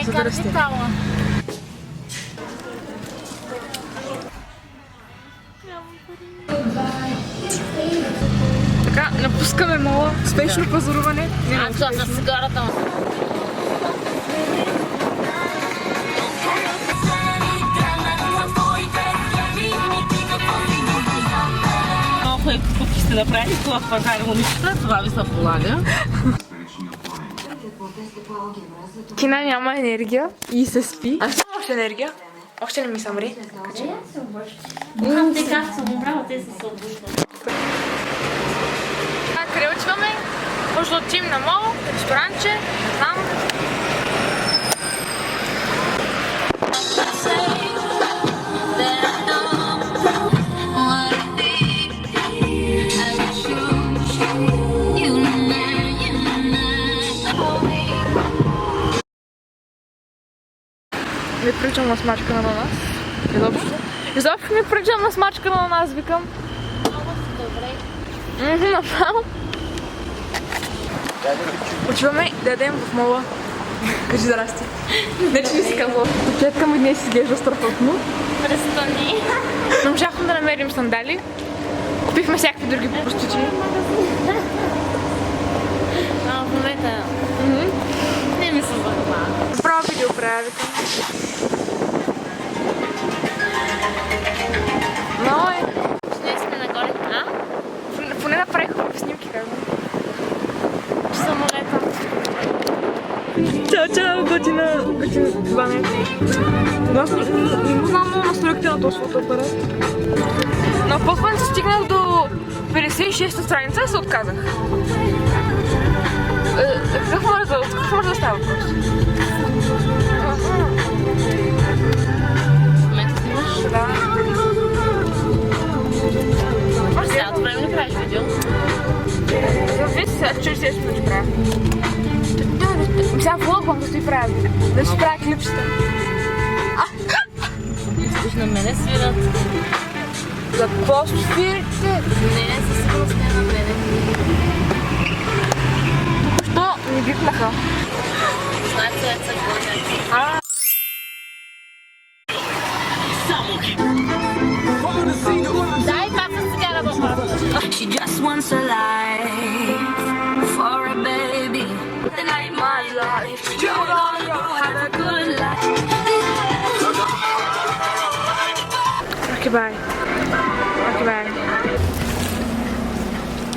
за да расте. Така, напускаме мола. Спешно пазаруване. Това с цигарата. Малко е покупки сте направили в пазари момичета, това ви се полага. Кина няма енергия и се спи. Аз нямам още енергия. Още не ми съмри. Те как са умрала, те са се обушвали. Къде отиваме? Може да отидем на мол, ресторанче, там. Ми причам на смачка на ананас. Изобщо ми причам на смачка на ананас, викам. Направо. Отиваме да ядем в мола. Кажи здрасти. Не, че не си казала. Четка ми днес изглежда страхотно. Престани. Но можахме да намерим сандали. Купихме всякакви други простичи. В момента не ми се захвана. Право видео правя, викам. Но е. Ние сме нагоре. Поне направих хубави снимки, казвам. Самолета. Чао, готина баня. Аз не знам много настройките на този фотоапарат. Но после се стигнах до 56-та страница и се отказах. Какъв може да става въпрос? Момента снимаш? Да. Цялото време не правиш видео? Вижте сега, че ще ще правя. Сега влогвам да стои правя. Да ще правя клипчета. Виж на мене свират. За какво свирите? Не, със сигурност не на мене. Що ни викнаха? Знаете, че са гоня. Дай пак с цигара в ръка. She just wants a life for a baby. The night my life. You gonna go have a good life. Окей, бай. Окей, бай.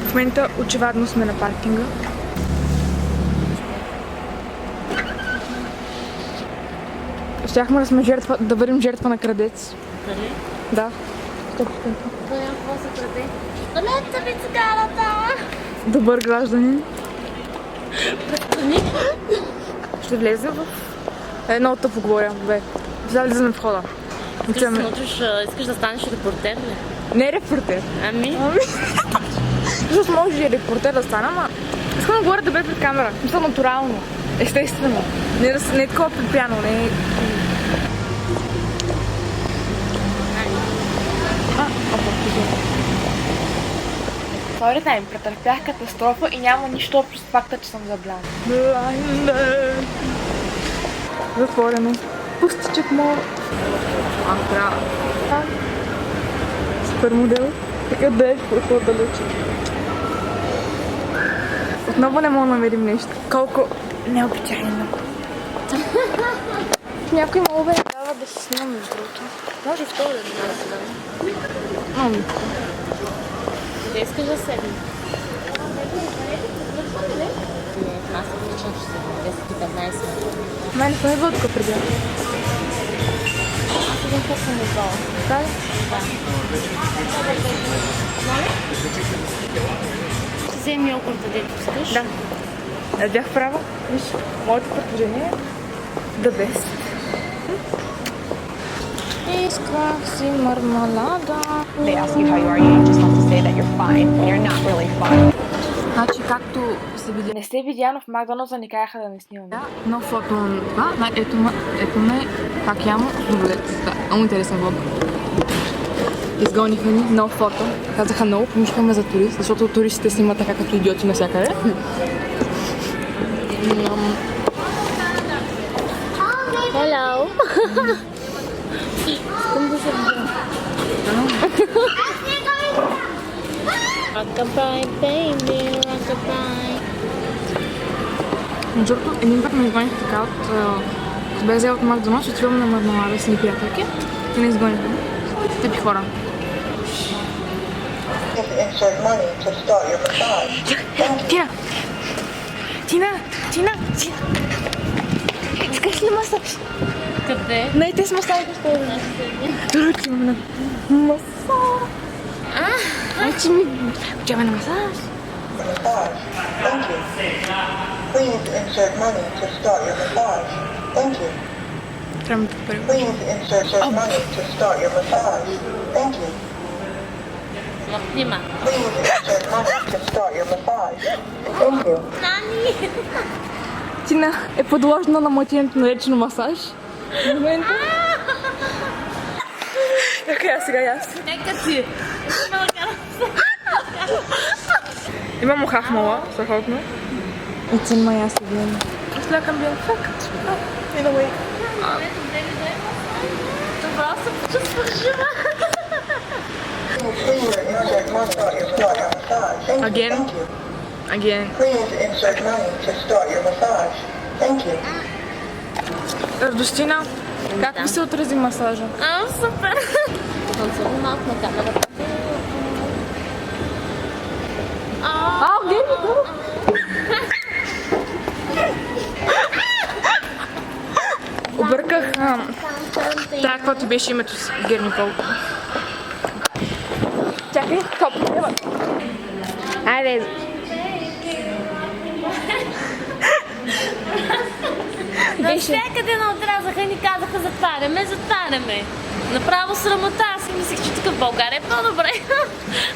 В момента очевидно сме на паркинга. Щяхме да сме жертва, да бъдем жертва на крадец. Дали? Да. 100%. Той няма какво се краде. Долета ми цигарата! Добър гражданин. Ще влезем в едно тъпо говоря. Бе. Сега влизаме в хода. Искаш да станеш репортер ли? Не репортер. Ами? Защото може и репортер да стана, ама искам да говоря добре пред камера. Мисля натурално. Естествено. Не е такова припряно, не е... Sorry time, претърпях катастрофа и няма нищо общо с факта, че съм забляна. Затворено. Пустичък моят. Трябва. Супер модел. Така да е колко далече. Отново не мога да намерим нещо. Колко необичайно. Някой мога да дава да се снимам между другото. Може второ да не Ами. да искаш да седни? Не, аз се причам, че седна 10-15. Мене поне водка преди. Аз един път съм отдала. Така ли? Ще вземи йогурта, дето искаш? Да. Бях права. Виж, моето предложение е the best. Исках си мармалада. They ask you how you are, you just have to say that you're fine when you're not really fine. Значи, както се видя... Не сте видяно в Макдоналдса ни казаха да не снимаме. Но фото на това, ето ме как ямо доболет. Да, много интересен влог. Изгониха ни, no фото. Казаха no, помислихме за турист, защото туристите снимат така като идиоти навсякъде. Hello. Rockabye, baby, rockabye. Между другото, един път ме изгоних така от БЗ от Макдоналдс, отивам на мармелада с ни приятелки и не изгониха. Тъпи хора. Insert money to start your massage. Тина! Тина! Тина! Тина! Искаш ли масаж? Къде? Най-те с масаж, госпожо. Турки имам на масаж. Значи ми отиваме на масаж. Massage. Thank you. Please insert money to start your massage. Thank you. Трябва да пари. Please insert money to start your massage. Thank you. Нима. Please insert money to start your massage. Thank you. Нани! Тина е подложена на мотивното наречено масаж. В момента. Така, сега и аз. Нека си! Имам ухахнала, страхотно. It's in my ass again. It's like I'm being fucked. In a way. Това се почувствах жива. Please insert money to start your massage. Thank you. Again? Thank you. Again. Please insert money to start your massage. Thank you. Радостина, как ви се отрази масажа? Супер! Танцувам малко на камерата. Герни, обърках това, каквото беше името си. Герни Пол. Чакай, топ. Айде. Навсякъде на отрязаха и ни казаха затваряме. Направо срамота. Аз си мислех, че тук в България е по-добре.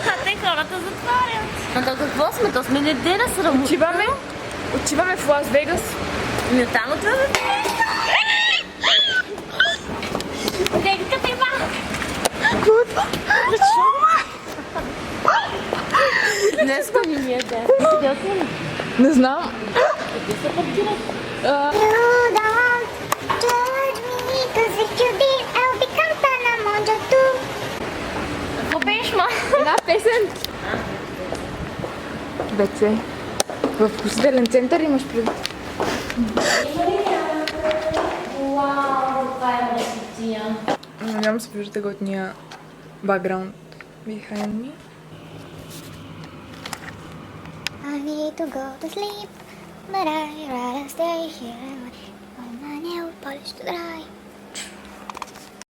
А те хората затварят. А то какво сме? То сме неделя срамота. Отиваме в Лас Вегас. Не там отиваме. Дедиката има. Днеска ни ми е ден. Не знам. Къде се паркират? You don't judge me, 'cause if you did, I'll become Panamonja too. Какво беше, ма? Една песен. Вече. В вкусителен център имаш преди. Вау, това е рецепция. Надявам се виждате готния бакграунд behind me. I need to go to sleep, but I'd rather stay here. Want my nail polish to dry.